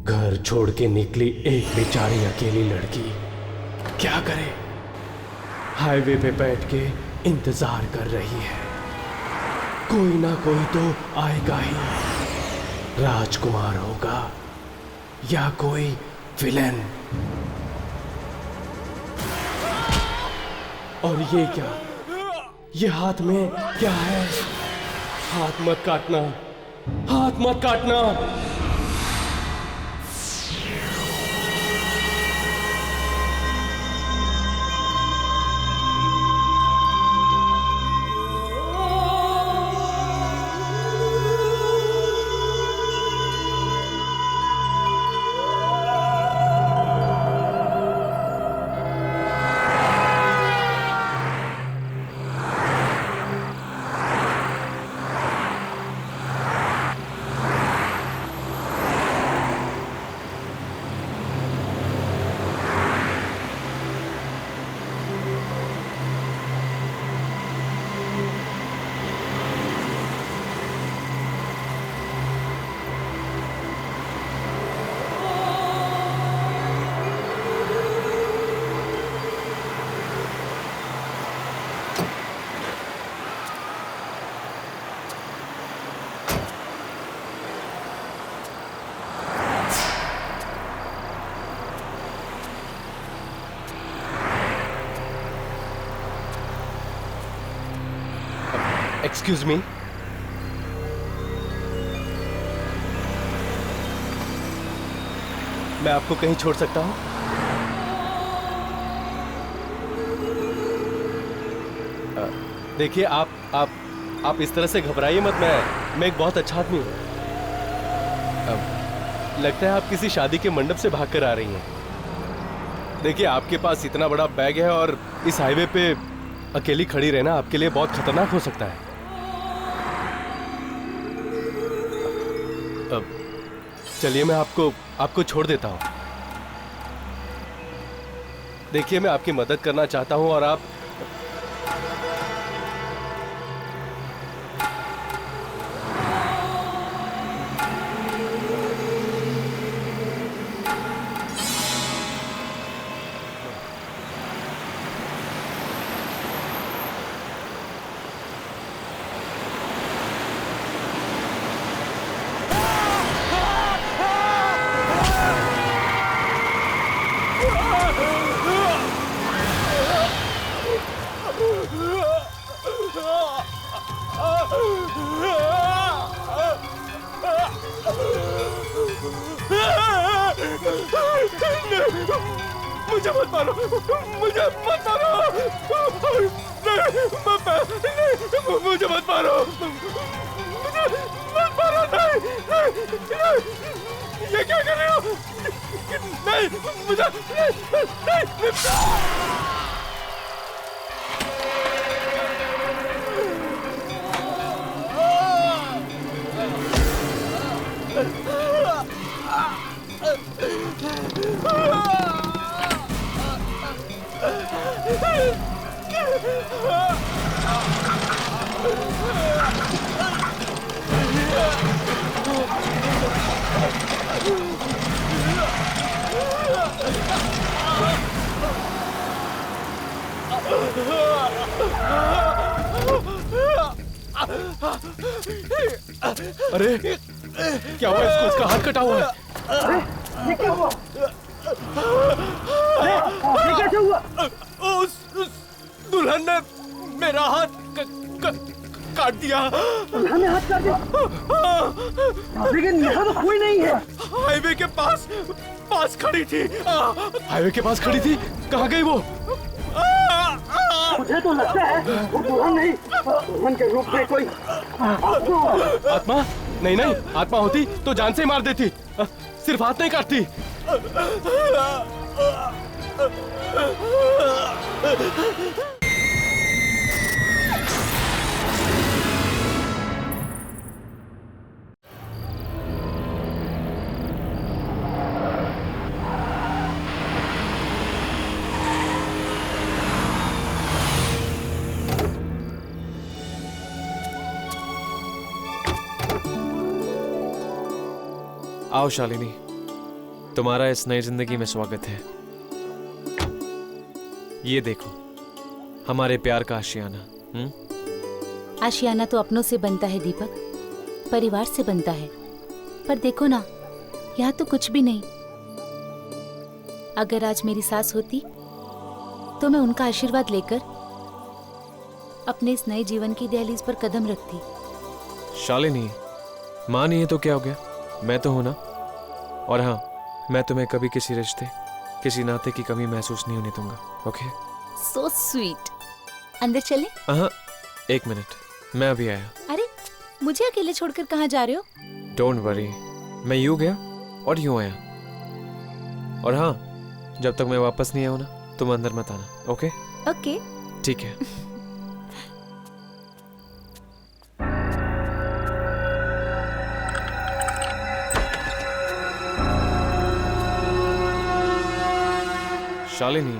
घर छोड़ के निकली एक बेचारी अकेली लड़की क्या करे, हाईवे पे बैठ के इंतजार कर रही है। कोई ना कोई तो आएगा ही, राजकुमार होगा या कोई विलेन। और ये क्या, ये हाथ में क्या है? हाथ मत काटना, हाथ मत काटना। एक्सक्यूज मी, मैं आपको कहीं छोड़ सकता हूं? देखिए आप इस तरह से घबराइए मत। मैं एक बहुत अच्छा आदमी हूं। लगता है आप किसी शादी के मंडप से भागकर आ रही हैं। देखिए आपके पास इतना बड़ा बैग है और इस हाईवे पे अकेली खड़ी रहना आपके लिए बहुत खतरनाक हो सकता है। चलिए मैं आपको छोड़ देता हूं। देखिए मैं आपकी मदद करना चाहता हूं और आप मुझे मत मारो, मुझे मत मारो, मुझे मत मारो, मुझे मत मारो, नहीं, ये क्या कर रहे हो? नहीं, मुझे नहीं। अरे क्या हुआ इसको? इसका हाथ कटा हुआ है। अरे ये क्या हुआ? अरे ये कैसे हुआ? उस दुल्हन ने मेरा हाथ काट दिया। दुल्हन ने हाथ काट दिया? लेकिन यहाँ तो कोई नहीं है। हाईवे के पास खड़ी थी। हाईवे के पास खड़ी थी? कहाँ गई वो? मुझे तो लगता है वो दुल्हन नहीं, दुल्हन के रूप में कोई आत्मा। नहीं, आत्मा होती तो जान से मार देती, सिर्फ हाथ नहीं काटती। आओ शालिनी, तुम्हारा इस नई जिंदगी में स्वागत है। ये देखो, हमारे प्यार का आशियाना। आशियाना तो अपनों से बनता है दीपक, परिवार से बनता है। पर देखो ना, यहाँ तो कुछ भी नहीं। अगर आज मेरी सास होती तो मैं उनका आशीर्वाद लेकर अपने इस नए जीवन की दहलीज पर कदम रखती। शालिनी, माँ नहीं है तो क्या हो गया, मैं तो हूं ना। और हाँ, मैं तुम्हें कभी किसी रिश्ते, किसी नाते की कमी महसूस नहीं होने दूंगा। ओके? So sweet. अंदर चले? हाँ, 1 मिनट, मैं अभी आया। अरे, मुझे अकेले छोड़कर कहाँ जा रहे हो? डोंट वरी, मैं यूं गया और यूं आया। और हाँ, जब तक मैं वापस नहीं आऊं ना, तुम अंदर मत आना। ओके? ओके। ठीक है। शालिनी,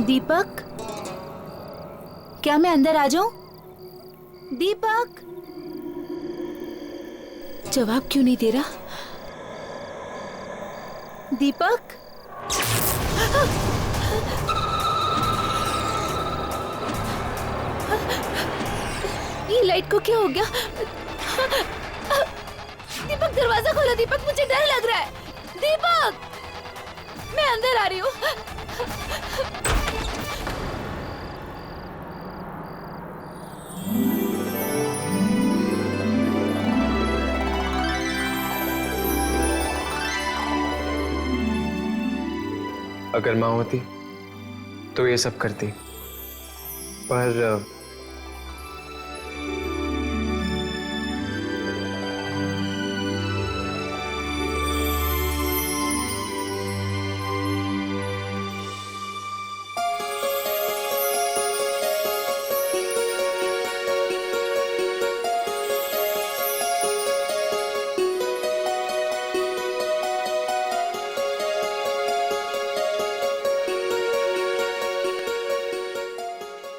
दीपक, क्या मैं अंदर आ जाऊं? दीपक, जवाब क्यों नहीं दे रहा? दीपक, ये लाइट को क्या हो गया? दीपक, दरवाजा खोलो। दीपक, मुझे डर लग रहा है। दीपक, मैं अंदर आ रही हूँ। अगर माँ होती तो ये सब करती, पर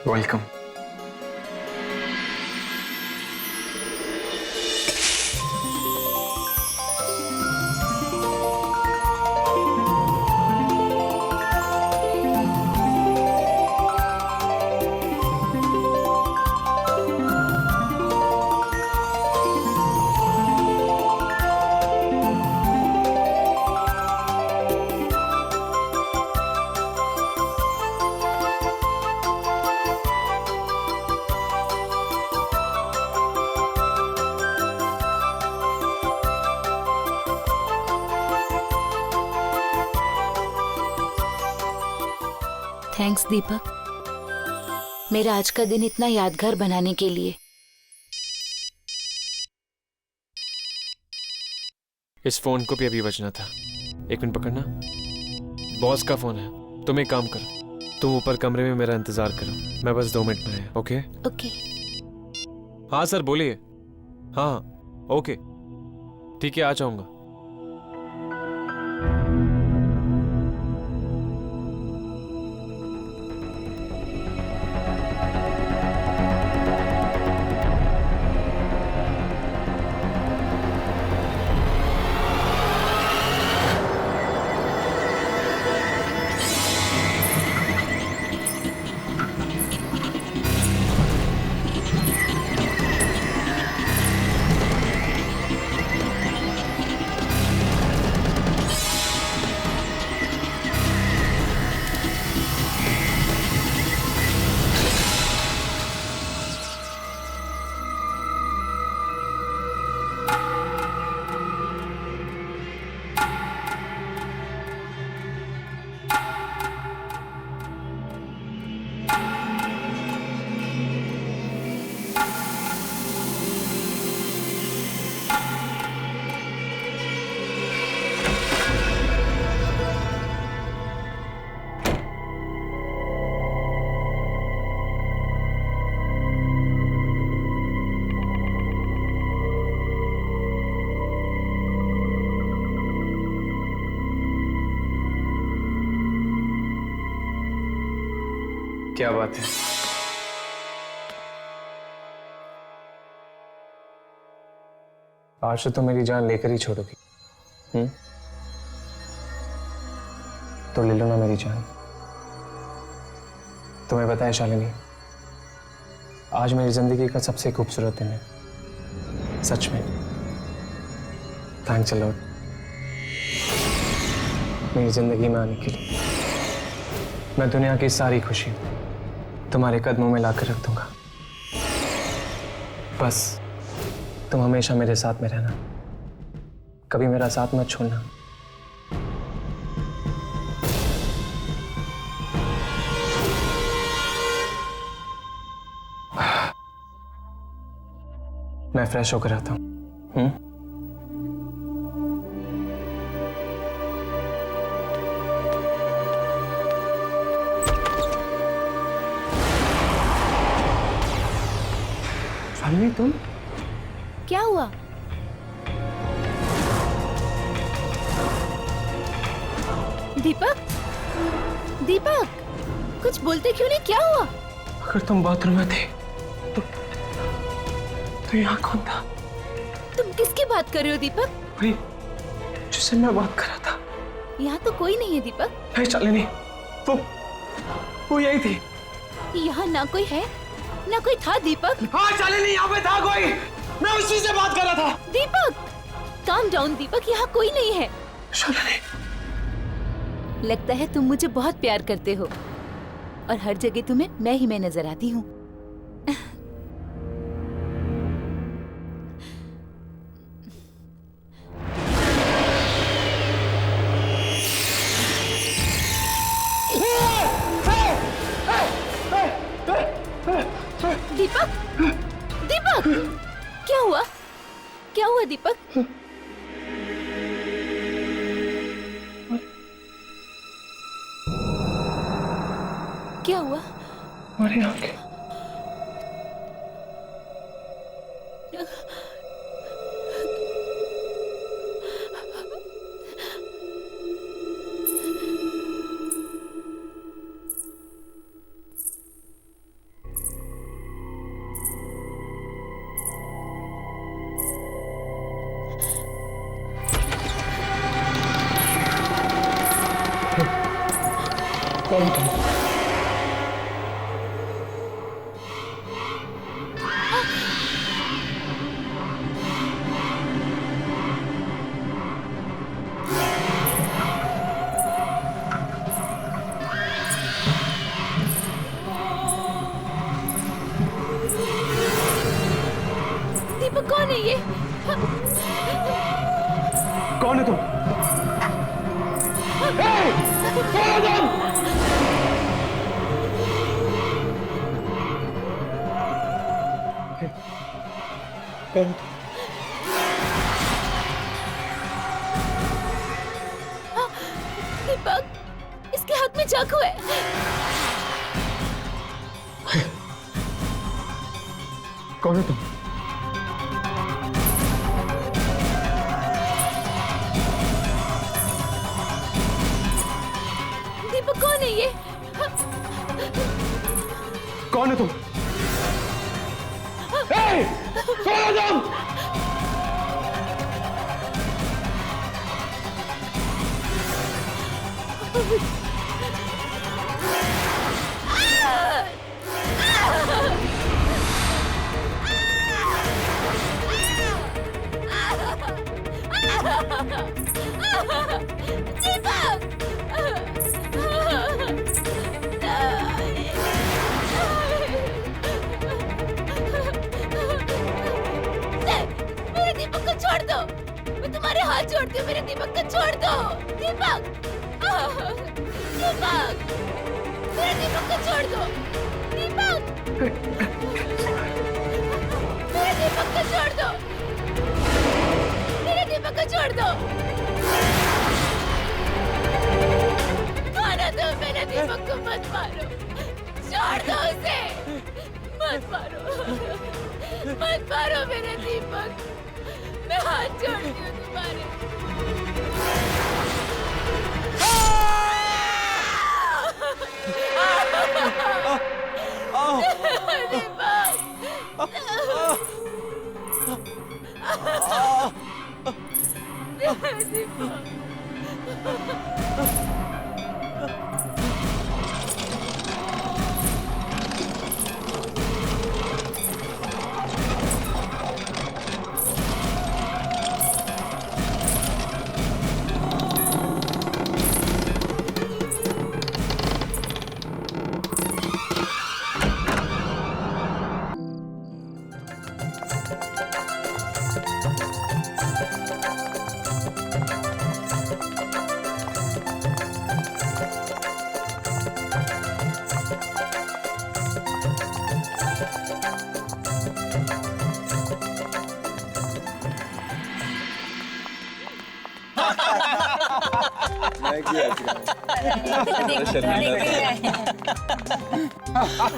वेलकम। थैंक्स दीपक, मेरा आज का दिन इतना यादगार बनाने के लिए। इस फोन को भी अभी बजना था। 1 मिनट पकड़ना, बॉस का फोन है। तुम एक काम करो, तुम ऊपर कमरे में मेरा इंतजार करो, मैं बस 2 मिनट में आया। ओके? ओके। हाँ सर, बोलिए। हाँ, ओके, ठीक है, आ जाऊंगा। क्या बात है? आज तो तुम मेरी जान लेकर ही छोड़ोगी। तो ले लो ना मेरी जान। तुम्हें पता है शालिनी, आज मेरी जिंदगी का सबसे खूबसूरत दिन है, सच में। थैंक्स अ लॉट मेरी जिंदगी में आने के लिए। मैं दुनिया की सारी खुशी तुम्हारे कदमों में लाकर रख दूंगा। बस तुम हमेशा मेरे साथ में रहना, कभी मेरा साथ मत छोड़ना। मैं फ्रेश होकर आता हूं। शालिनी तुम? क्या हुआ? दीपक, दीपक, कुछ बोलते क्यों नहीं? क्या हुआ? अगर तुम बाथरूम में थे तो यहाँ कौन था? तुम किसकी बात कर रहे हो दीपक? वही जिससे मैं बात कर रहा था। यहाँ तो कोई नहीं है दीपक। नहीं शालिनी, वो यही थी। यहाँ ना कोई है ना कोई था दीपक। हाँ शालिनी, यहाँ पे था कोई। मैं उसी से बात कर रहा था। दीपक काम डाउन दीपक, यहाँ कोई नहीं है। शालिनी, लगता है तुम मुझे बहुत प्यार करते हो और हर जगह तुम्हें मैं ही नजर आती हूँ। दीपक, दीपक, क्या हुआ? क्या हुआ दीपक? क्या हुआ? हमारी आंखें। कौन था? दीपक कौन है ये? कौन है तुम? कौन? दीपक, इसके हाथ में चाकू है। कौन है तुम? दीपक कौन है ये? कौन है तुम? कौन है तुम? मेरे दीपक को छोड़ दो। मैं तुम्हारे हाथ जोड़ती हूँ, मेरे दीपक को छोड़ दो। दीपक, दीपक, मेरे दीपक को छोड़ दो। दीपक, मेरे दीपक को छोड़ दो। मेरे दीपक को छोड़ दो। मारो तो मेरे दीपक को मत मारो। छोड़ दो उसे। मत मारो, मत मारो मेरे दीपक। मैं हाथ जोड़ती हूँ तुम्हारे।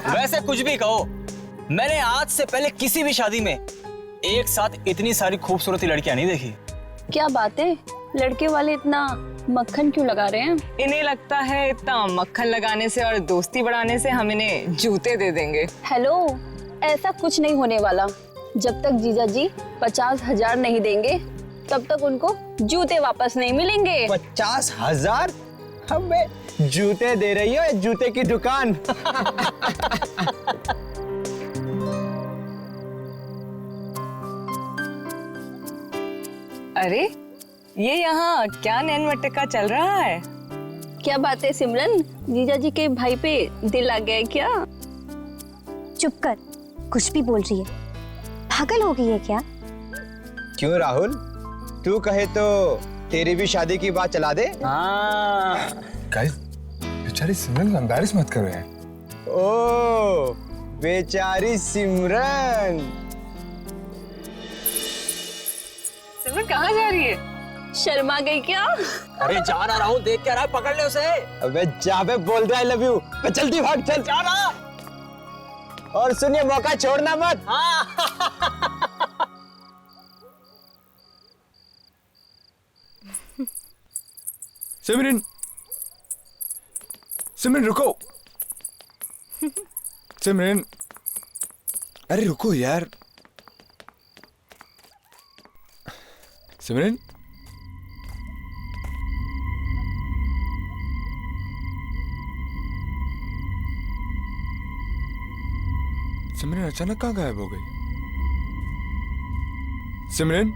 वैसे कुछ भी कहो, मैंने आज से पहले किसी भी शादी में एक साथ इतनी सारी खूबसूरत लड़कियां नहीं देखी। क्या बात है, लड़के वाले इतना मक्खन क्यों लगा रहे हैं? इन्हें लगता है इतना मक्खन लगाने से और दोस्ती बढ़ाने से हम इन्हें जूते दे देंगे। हेलो, ऐसा कुछ नहीं होने वाला। जब तक जीजा जी 50,000 नहीं देंगे तब तक उनको जूते वापस नहीं मिलेंगे। 50,000? हमें जूते दे रही हो, जूते की दुकान। अरे ये यहाँ क्या नैन मटका चल रहा है? क्या बात है सिमरन, जीजा जी के भाई पे दिल आ गया है क्या? चुप कर, कुछ भी बोल रही है। पागल हो गई है क्या? क्यों राहुल, तू कहे तो तेरी भी शादी की बात चला दे। हाँ। गाइस, बेचारी सिमरन को एम्बैरेस मत करो यार। ओ, बेचारी सिमरन। सिमरन कहाँ जा रही है? शर्मा गई क्या? अरे जा ना राहुल, देख क्या रहा है, पकड़ ले उसे। अबे जा बे, बोल दे आई लव यू। जल्दी भाग, चल जा ना। और सुनिए, मौका छोड़ना मत। सिमरन, सिमरन रुको। सिमरन, अरे रुको यार। सिमरन, सिमरन अचानक कहाँ गायब हो गई? सिमरन,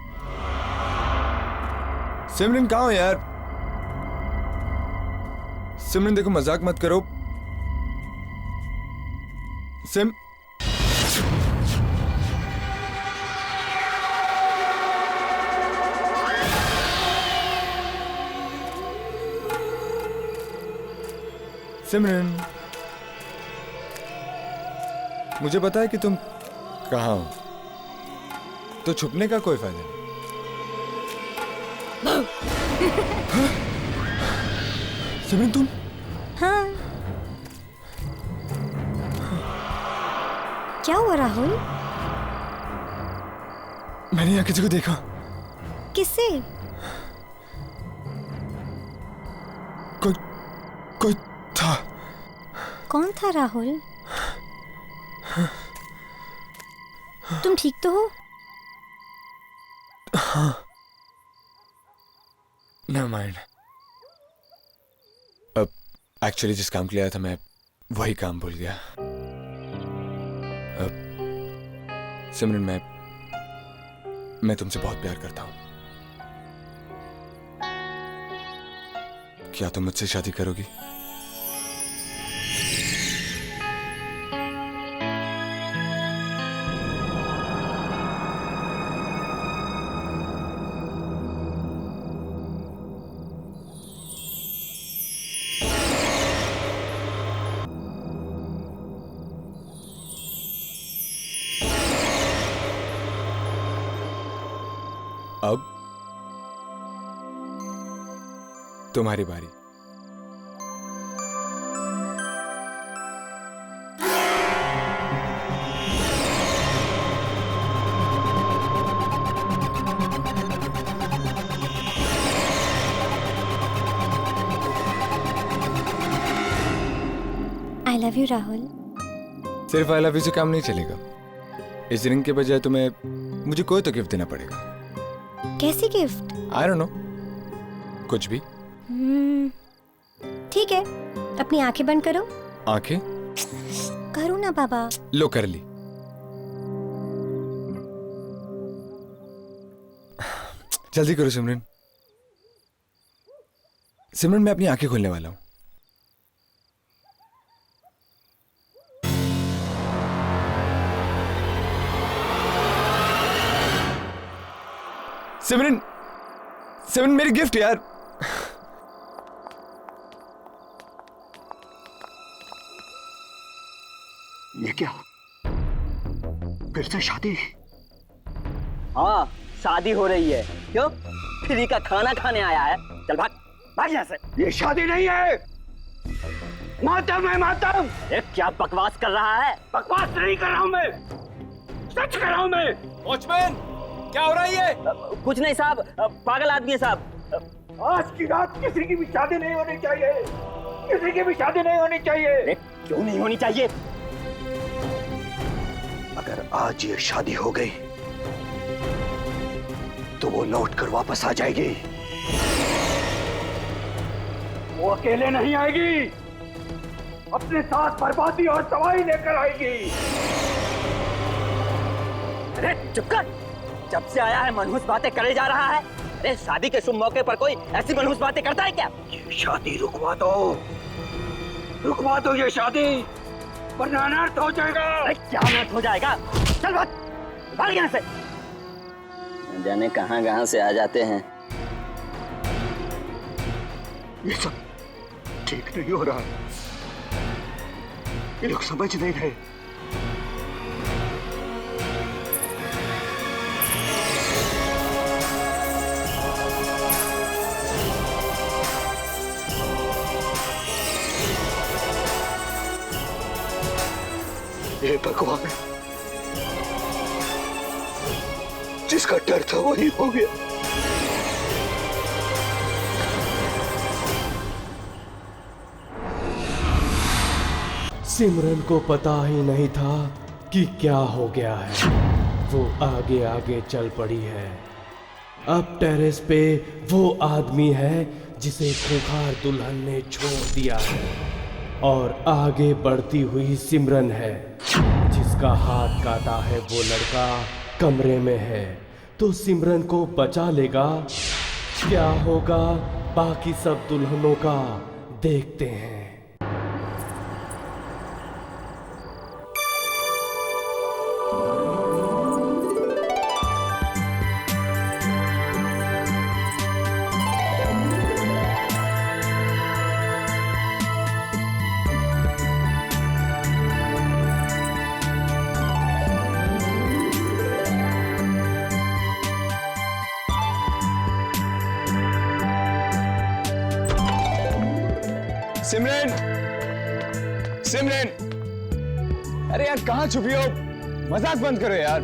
सिमरन कहाँ हो यार? सिमरन देखो, मजाक मत करो। सिम सिमरन, मुझे पता है कि तुम कहाँ हो, तो छुपने का कोई फायदा नहीं। सिमरन तुम? हाँ, क्या हुआ राहुल? मैंने यहाँ किसी को देखा। किससे? कोई था। कौन था राहुल? तुम ठीक तो हो? हाँ, नेवर माइंड। अब एक्चुअली जिस काम के लिए आया था मैं वही काम भूल गया। अब सिमरन, मैं तुमसे बहुत प्यार करता हूँ। क्या तुम मुझसे शादी करोगी? अब तुम्हारी बारी। I love you Rahul. सिर्फ आई लव यू से काम नहीं चलेगा। इस रिंग के बजाय तुम्हें मुझे कोई तो गिफ्ट देना पड़ेगा। कैसी गिफ्ट? आई डोंट नो, कुछ भी। ठीक है, अपनी आंखें बंद करो। आंखें? करो ना बाबा। लो कर ली। जल्दी करो सिमरन। सिमरन मैं अपनी आंखें खोलने वाला हूं। सिमरन, सिमरन मेरी गिफ्ट यार। ये क्या? फिर से शादी? हाँ, शादी हो रही है। क्यों? फ्री का खाना खाने आया है। चल भाग, भाग यहाँ से। ये शादी नहीं है, मातम है मातम। ये क्या बकवास कर रहा है? बकवास नहीं कर रहा हूँ मैं, सच कर रहा हूँ मैं। वॉचमैन, क्या हो रहा है ये? कुछ नहीं साहब, पागल आदमी है साहब। आज की रात किसी की भी शादी नहीं होनी चाहिए, किसी की भी शादी नहीं होनी चाहिए। क्यों नहीं होनी चाहिए? अगर आज ये शादी हो गई तो वो लौट कर वापस आ जाएगी। वो अकेले नहीं आएगी, अपने साथ बर्बादी और तबाही लेकर आएगी। अरे चुप कर, जब से आया है मनहूस बातें करे जा रहा है। अरे शादी के शुभ मौके पर कोई ऐसी मनहूस बातें करता है क्या? ये शादी रुकवा दो ये शादी, वरना अनर्थ हो जाएगा। अरे क्या अनर्थ हो जाएगा? चल भाग, भाग यहाँ से। न जाने कहां से आ जाते हैं। ये सब ठीक नहीं हो रहा, ये लोग समझ नहीं रहे। हे भगवान, जिसका डर था वही हो गया। सिमरन को पता ही नहीं था कि क्या हो गया है। वो आगे आगे चल पड़ी है। अब टेरेस पे वो आदमी है जिसे खूंखार दुल्हन ने छोड़ दिया है, और आगे बढ़ती हुई सिमरन है जिसका हाथ काटा है वो लड़का कमरे में है। तो सिमरन को बचा लेगा? क्या होगा बाकी सब दुल्हनों का, देखते हैं। सिमरन, सिमरन, अरे यार कहाँ छुपी हो? मजाक बंद करो यार।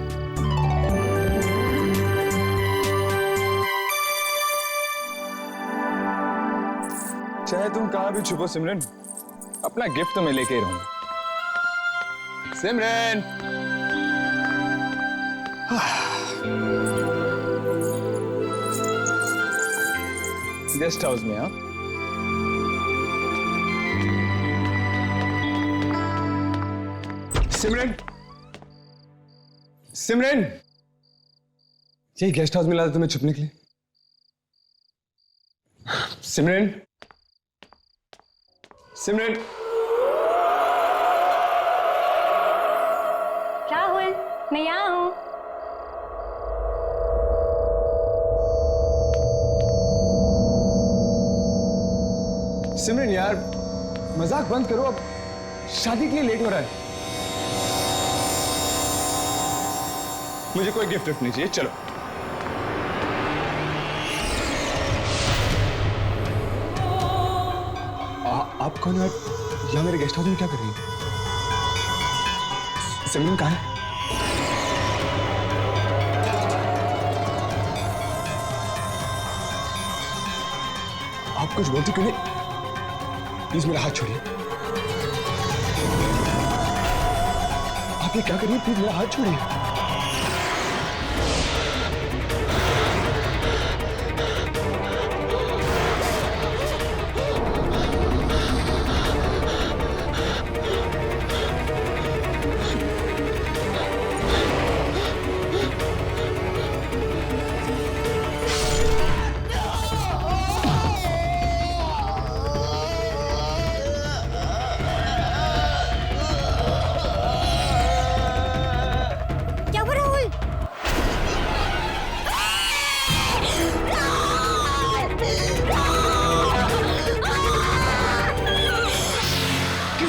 चाहे तुम कहाँ भी छुपो सिमरन, अपना गिफ्ट तो मैं लेके ही रहूंगा। सिमरन, गेस्ट हाउस में। हाँ, सिमरन, सिमरन, यही गेस्ट हाउस में लाया तुम्हें छुपने के लिए। सिमरन, सिमरन, राहुल, मैं यहाँ हूँ। सिमरन यार मजाक बंद करो, अब शादी के लिए लेट हो रहा है। मुझे कोई गिफ्ट नहीं चाहिए, चलो। आप कौन है? यहाँ मेरे गेस्ट हाउस में क्या कर रही है? सिमरन कहाँ है? आप कुछ बोलती क्यों नहीं? प्लीज मेरा हाथ छोड़िए। आप ये क्या कर रही है? प्लीज मेरा हाथ छोड़िए।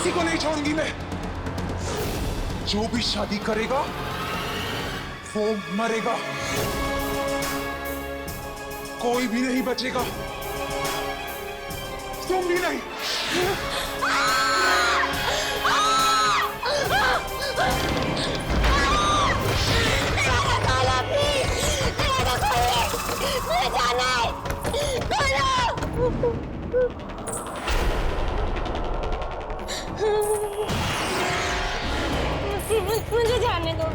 किसी को नहीं छोड़ूंगी मैं। जो भी शादी करेगा वो मरेगा, कोई भी नहीं बचेगा, तुम भी नहीं। मुझे जाने दो,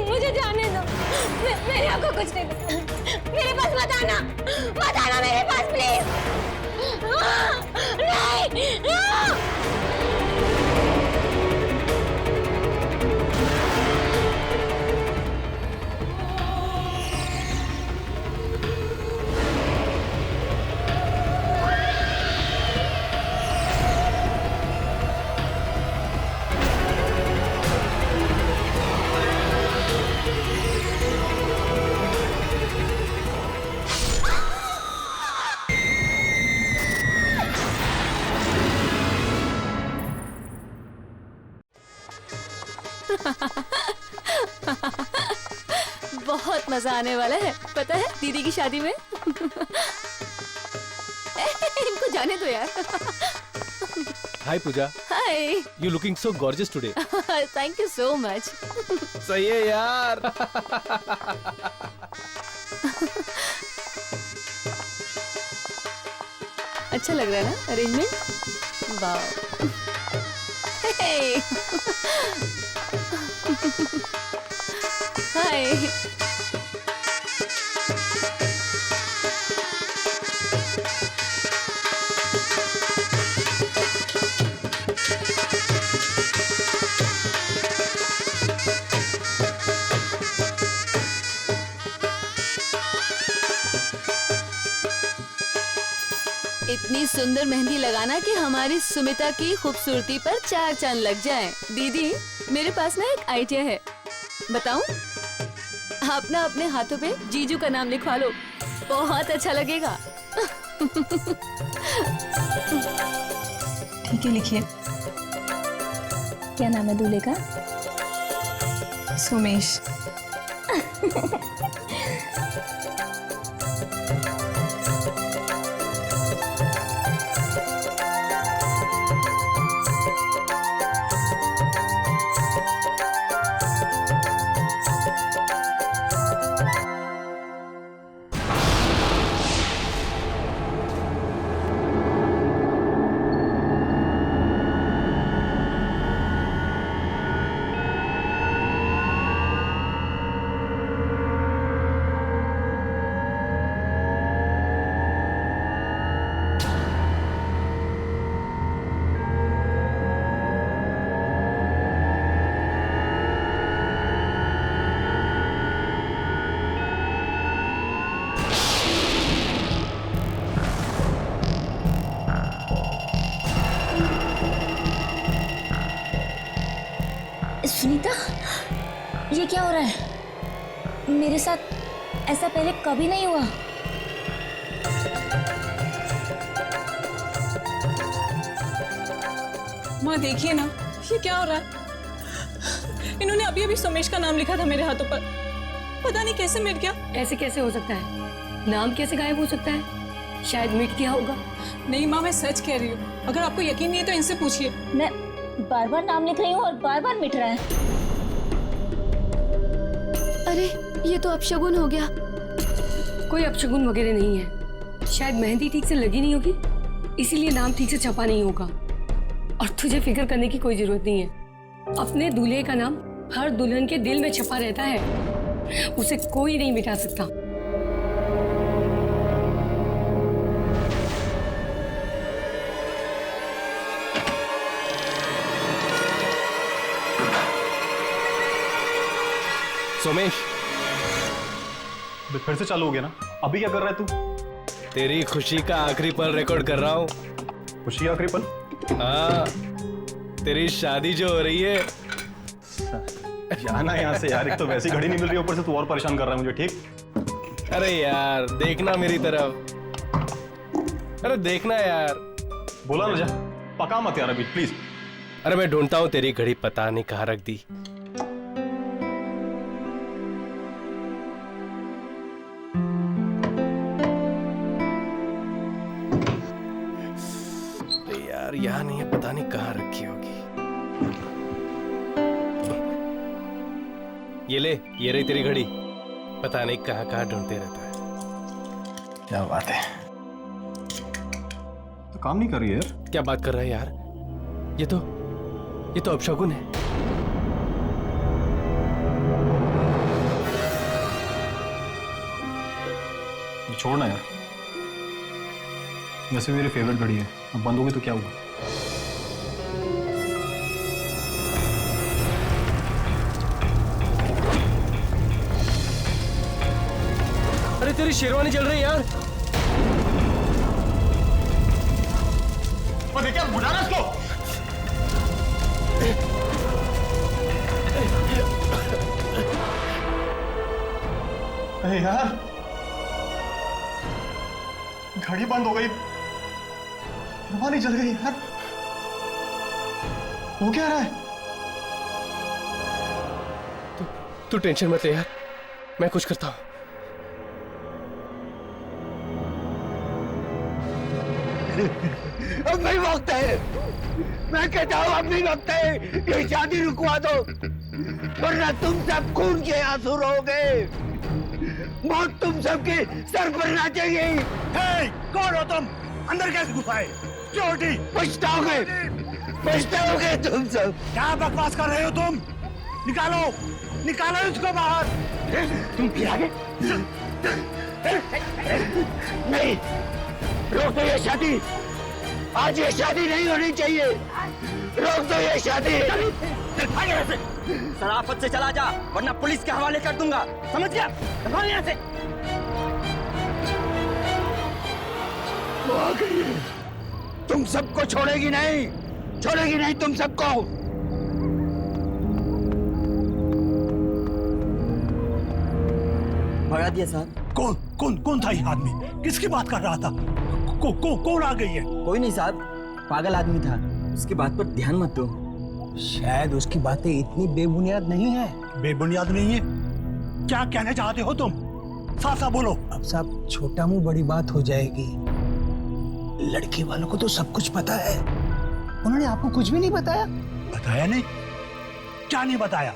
मुझे जाने दो। मेरे आपको कुछ नहीं पता। मेरे पास मत आना मेरे पास प्लीज। नहीं। बहुत मजा आने वाला है, पता है, दीदी की शादी में। इनको जाने दो यार। Hi Pooja. Hi. You looking so gorgeous today. Thank you so much. सही है यार। अच्छा लग रहा है ना अरेंजमेंट? वाह। हाय। इतनी सुंदर मेहंदी लगाना कि हमारी सुमिता की खूबसूरती पर चार चांद लग जाए। दीदी, मेरे पास ना एक आइडिया है, बताऊं? आप ना अपने हाथों पे जीजू का नाम लिखवा लो, बहुत अच्छा लगेगा। ठीक है, लिखिए। क्या नाम है दूल्हे का? सोमेश। सुनीता, ये क्या हो रहा है? मेरे साथ ऐसा पहले कभी नहीं हुआ। माँ देखिए ना, ये क्या हो रहा है? इन्होंने अभी अभी सोमेश का नाम लिखा था मेरे हाथों पर, पता नहीं कैसे मिट गया। ऐसे कैसे हो सकता है? नाम कैसे गायब हो सकता है? शायद मिट गया होगा। नहीं माँ, मैं सच कह रही हूँ, अगर आपको यकीन नहीं है तो इनसे पूछिए। मैं बार बार नाम लिख रही हूँ और बार बार मिट रहा है। अरे, ये तो अपशगुन हो गया। कोई अपशगुन वगैरह नहीं है, शायद मेहंदी ठीक से लगी नहीं होगी, इसीलिए नाम ठीक से छपा नहीं होगा। और तुझे फिक्र करने की कोई जरूरत नहीं है। अपने दूल्हे का नाम हर दुल्हन के दिल में छपा रहता है, उसे कोई नहीं मिटा सकता। सोमेश, फिर से चालू हो गया ना? अभी क्या कर रहा है तू? तेरी खुशी का आखिरी पल रिकॉर्ड कर रहा हूँ। खुशी का आखिरी पल? हाँ, तेरी शादी जो हो रही है। जाना यहाँ से यार, एक तो वैसी घड़ी नहीं मिल रही, ऊपर से तू और परेशान कर रहा है मुझे। ठीक? अरे यार, देखना मेरी तरफ। अरे देखना यार। बोला ना जा, पका मत यार अभी प्लीज। अरे मैं ढूंढता हूँ तेरी घड़ी, पता नहीं कहाँ रख दी। अरे यार यहाँ नहीं है, पता नहीं कहाँ रखी होगी। ये रही तेरी घड़ी, पता नहीं कहाँ कहाँ ढूंढते रहता है। क्या बात है, तो काम नहीं कर रही है यार। क्या बात कर रहा है यार, ये तो अपशगुन है। छोड़ना यार, वैसे मेरी फेवरेट घड़ी है, अब बंद होगी तो क्या हुआ। अरे तेरी शेरवानी जल रही है यार। क्या बुला रहा इसको? अरे यार, घड़ी बंद हो गई, शेरवानी जल गई यार। हो क्या रहा है? तू टेंशन मत ले यार, मैं कुछ करता हूँ। अब नहीं वक्त है, मैं कहता हूँ अब नहीं वक्त है, ये शादी रुकवा दो वरना तुम सब खून के आंसू रहोगे, मौत तुम सबके सर पर नाचेगी। कौन हो तुम? अंदर कैसे घुसाए? चोटी पछताओगे तुम सब। क्या बकवास कर रहे हो तुम? निकालो इसको बाहर। तुम फिर आगे? नहीं, रोक दो ये शादी, आज ये शादी नहीं होनी चाहिए, रोक दो ये शादी। शराफत से चला जा वरना पुलिस के हवाले कर दूंगा, समझ गया? यहाँ से वो आ गई है, तुम सबको छोड़ेगी नहीं तुम सबको। भगा दिया साहब। कौन था ये आदमी? किसकी बात कर रहा था? कौन आ गई है? कोई नहीं साहब, पागल आदमी था, उसकी बात पर ध्यान मत दो। शायद उसकी बातें इतनी बेबुनियाद नहीं है। बेबुनियाद नहीं है? क्या कहना चाहते हो तुम? साफ बोलो। अब सब छोटा मुंह बड़ी बात हो जाएगी। लड़की वालों को तो सब कुछ पता है, उन्होंने आपको कुछ भी नहीं बताया? बताया नहीं? क्या नहीं बताया?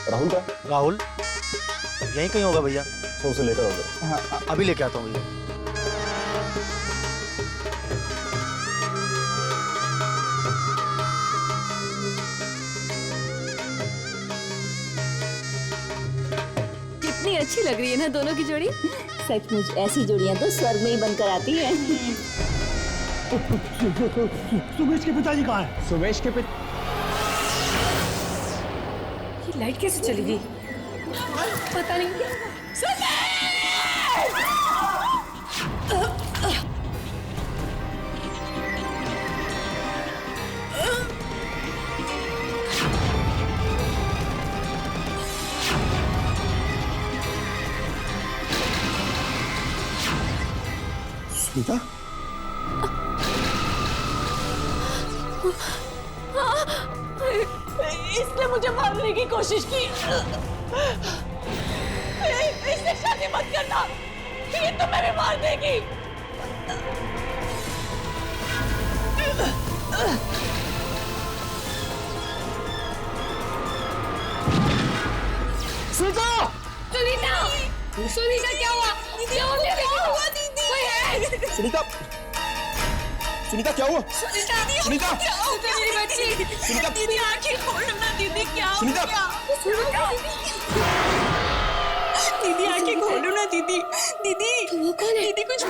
राहुल का? राहुल यहीं कहीं होगा भैया। तो उसे लेकर आओगे? हाँ, अभी लेके आता हूँ भैया। कितनी अच्छी लग रही है ना दोनों की जोड़ी। सचमुच ऐसी जोड़ियां तो स्वर्ग में ही बनकर आती हैं। सुमेश के पिताजी कहाँ हैं? सुमेश के पिता? ये लाइट कैसे चली गई? पता नहीं। स्मिता? इसने मुझे मारने की कोशिश की। इससे शादी मत करना, ये तुम्हें भी मार देगी। सुनीता क्या हुआ? क्या हुआ दीदी? कोई है? सुनीता, सुनीता क्या हुआ? सुनीता, मेरी बच्ची। सुनीता, दीदी आंखें खोलो ना दीदी, क्या हो सुनीता। गया? दीदी आंखें खोलो ना दीदी। दीदी वो कौन है? दीदी कुछ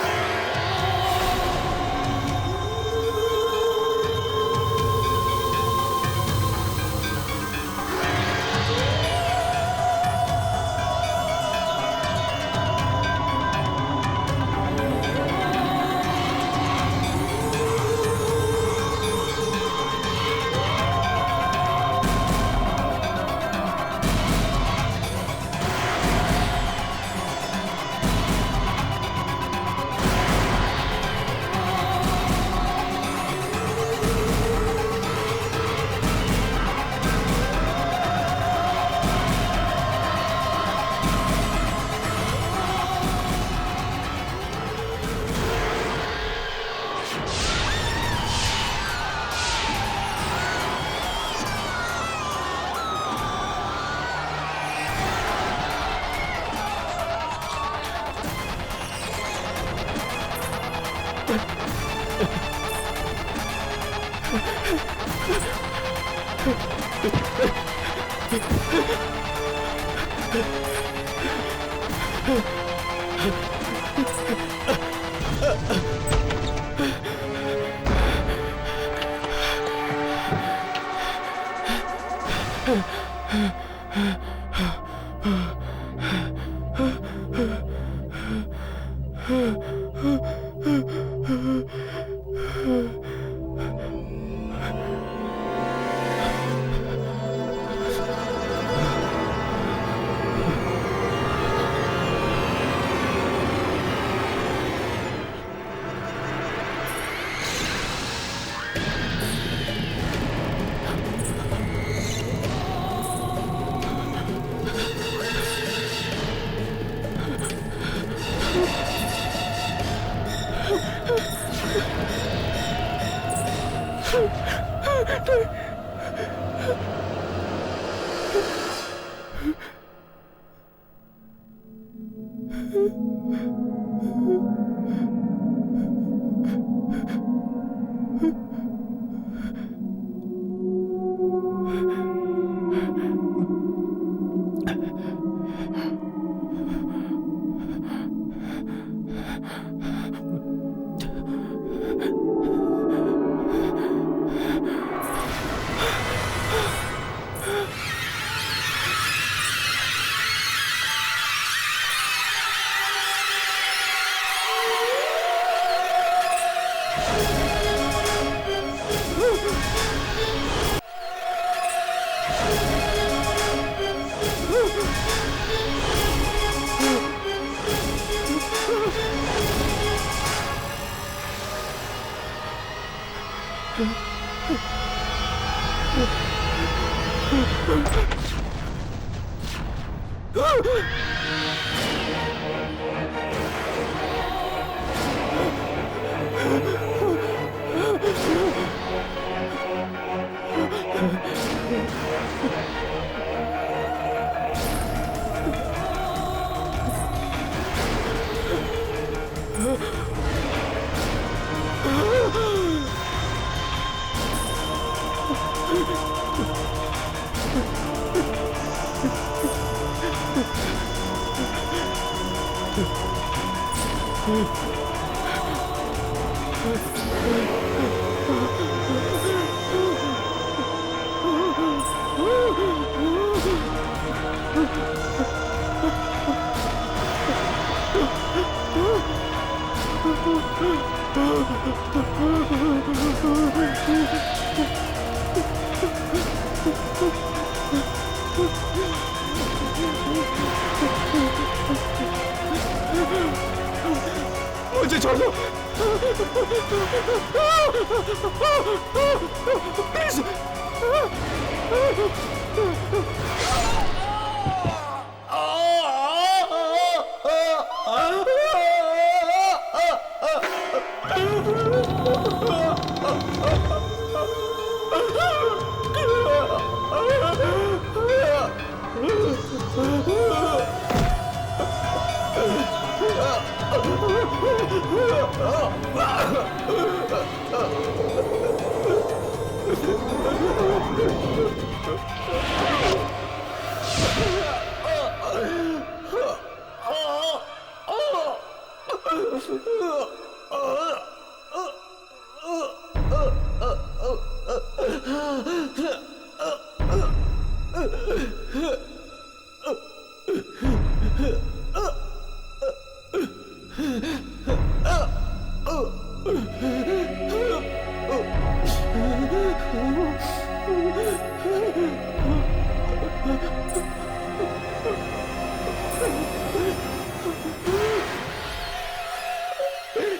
मुझे छोड़ दो प्लीज।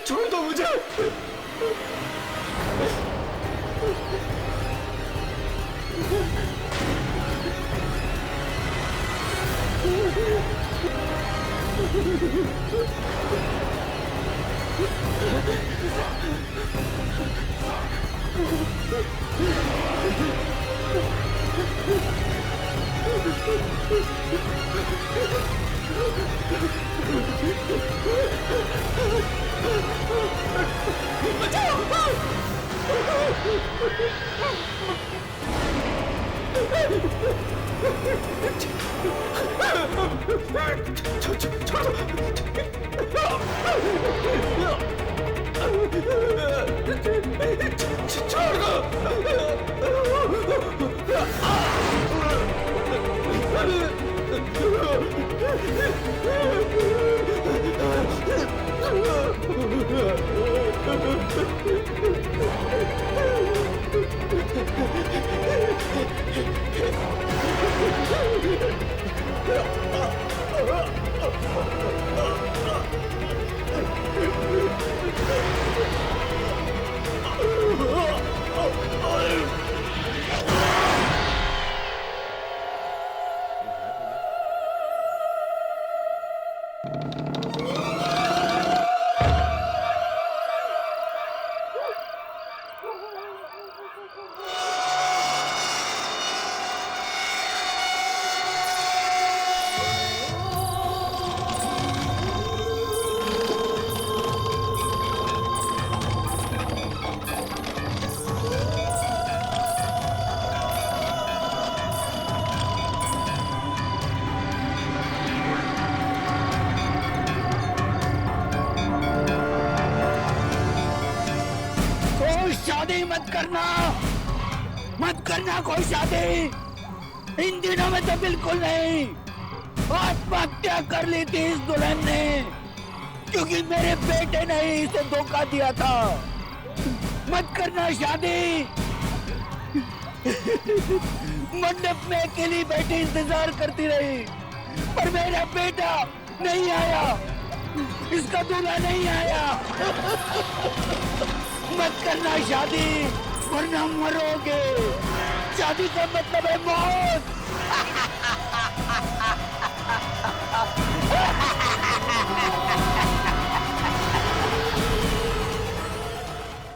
छोड़ दो मुझे। शादी मत करना कोई शादी। इन दिनों में तो बिल्कुल नहीं। आत्महत्या कर ली थी इस दुल्हन ने, क्योंकि मेरे बेटे ने इसे धोखा दिया था। मत करना शादी। मंडप में अकेली बैठी इंतजार करती रही, पर मेरा बेटा नहीं आया, इसका दूल्हा नहीं आया। मत करना शादी, वरना मरोगे। शादी का मतलब है मौत।